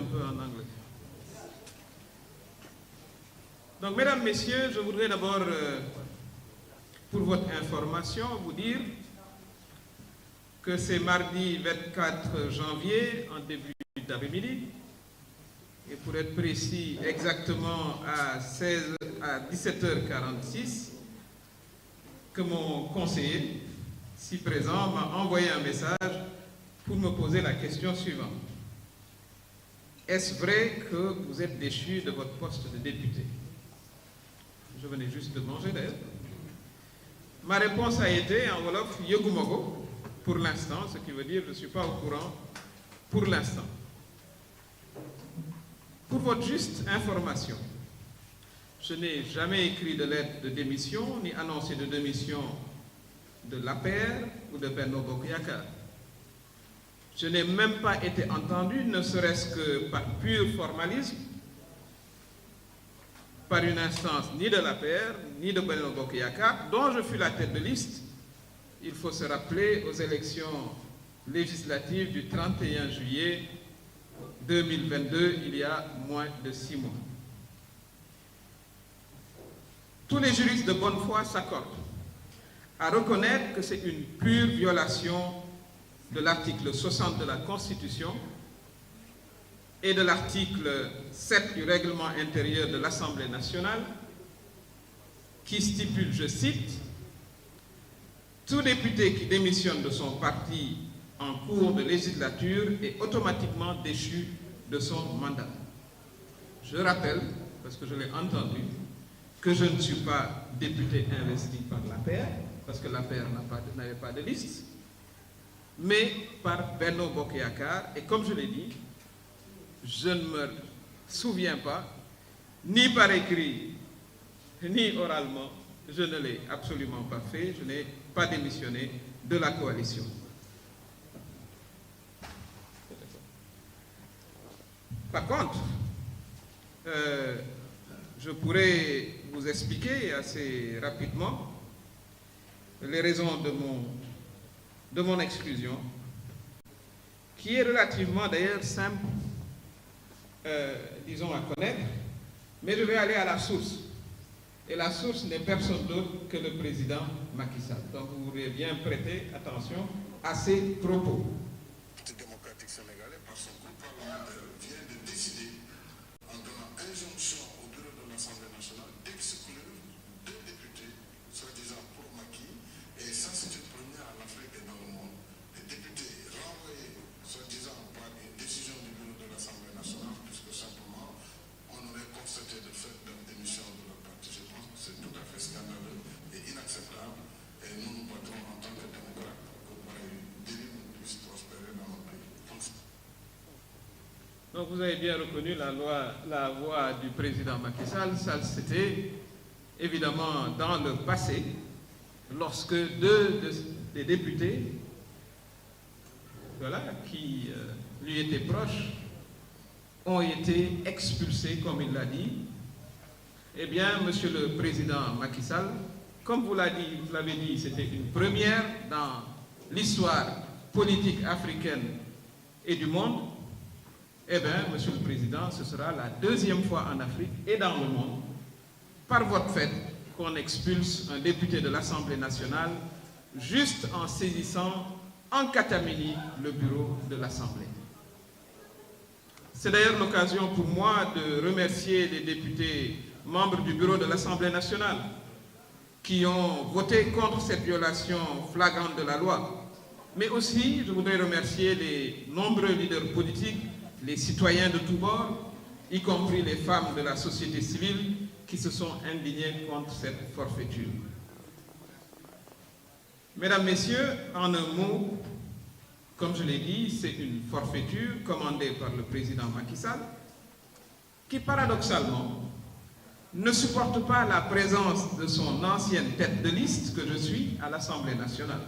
un peu en anglais. Donc, mesdames, messieurs, je voudrais d'abord, pour votre information, vous dire que c'est mardi 24 janvier, en début d'après-midi, et pour être précis, exactement à 17h46, que mon conseiller, si présent, m'a envoyé un message pour me poser la question suivante. Est-ce vrai que vous êtes déchu de votre poste de député? Je venais juste de manger d'ailleurs. Ma réponse a été en wolof Yogumogo pour l'instant, ce qui veut dire je ne suis pas au courant pour l'instant. Pour votre juste information, je n'ai jamais écrit de lettre de démission ni annoncé de démission de l'APR ou de Benno Bokk Yakaar. Je n'ai même pas été entendu, ne serait-ce que par pur formalisme, par une instance ni de l'APR, ni de Benno Bokk Yakaar, dont je fus la tête de liste, il faut se rappeler, aux élections législatives du 31 juillet 2022, il y a moins de 6 mois. Tous les juristes de bonne foi s'accordent à reconnaître que c'est une pure violation de l'article 60 de la Constitution et de l'article 7 du règlement intérieur de l'Assemblée nationale qui stipule, je cite, « Tout député qui démissionne de son parti en cours de législature est automatiquement déchu de son mandat. » Je rappelle, parce que je l'ai entendu, que je ne suis pas député investi par l'APR, parce que l'APR n'avait pas de liste, mais par Benno Bokk Yakaar. Et comme je l'ai dit, je ne me souviens pas, ni par écrit, ni oralement, je ne l'ai absolument pas fait, je n'ai pas démissionné de la coalition. Par contre, je pourrais vous expliquer assez rapidement les raisons de mon exclusion, qui est relativement d'ailleurs simple, disons, à connaître, mais je vais aller à la source. Et la source n'est personne d'autre que le président Macky Sall. Donc vous voudrez bien prêter attention à ces propos. Le Parti démocratique sénégalais, par son groupe parlementaire, vient de décider, en donnant injonction au bureau de l'Assemblée nationale, d'exclure 2 députés, soi-disant pour Macky, et ça c'est une première en Afrique et dans le monde. Les députés renvoyés, soi-disant par une décision du bureau de l'Assemblée nationale, puisque simplement on aurait constaté le fait de la démission de leur parti. Je pense que c'est tout à fait scandaleux et inacceptable, et nous nous battons en tant que démocrates pour que pareil dérive puisse prospérer dans notre pays. Donc vous avez bien reconnu la voix du président Macky Sall. Ça, c'était évidemment dans le passé, lorsque 2 des députés, voilà, qui lui étaient proches, ont été expulsés, comme il l'a dit. Eh bien, monsieur le président Macky Sall, comme vous l'avez dit, c'était une première dans l'histoire politique africaine et du monde. Eh bien, monsieur le président, ce sera la 2e fois en Afrique et dans le monde, par votre fait, qu'on expulse un député de l'Assemblée nationale juste en saisissant en catamini le bureau de l'Assemblée. C'est d'ailleurs l'occasion pour moi de remercier les députés membres du bureau de l'Assemblée nationale qui ont voté contre cette violation flagrante de la loi. Mais aussi, je voudrais remercier les nombreux leaders politiques, les citoyens de tous bords, y compris les femmes de la société civile qui se sont indignés contre cette forfaiture. Mesdames, Messieurs, en un mot, comme je l'ai dit, c'est une forfaiture commandée par le président Macky Sall qui, paradoxalement, ne supporte pas la présence de son ancienne tête de liste que je suis à l'Assemblée nationale.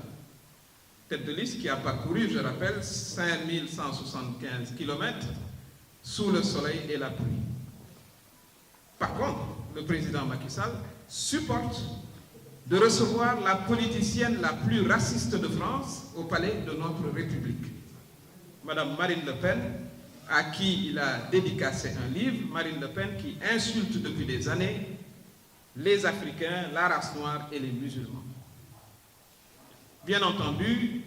Tête de liste qui a parcouru, je rappelle, 5175 km sous le soleil et la pluie. Par contre, le président Macky Sall supporte de recevoir la politicienne la plus raciste de France au palais de notre République, Madame Marine Le Pen, à qui il a dédicacé un livre, Marine Le Pen, qui insulte depuis des années les Africains, la race noire et les musulmans. Bien entendu,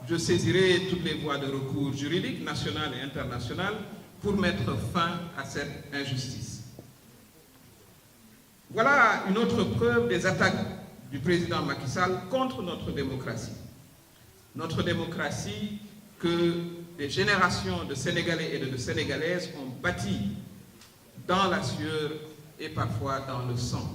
je saisirai toutes les voies de recours juridiques, nationales et internationales, pour mettre fin à cette injustice. Voilà une autre preuve des attaques du président Macky Sall contre notre démocratie. Notre démocratie que des générations de Sénégalais et de Sénégalaises ont bâtie dans la sueur et parfois dans le sang.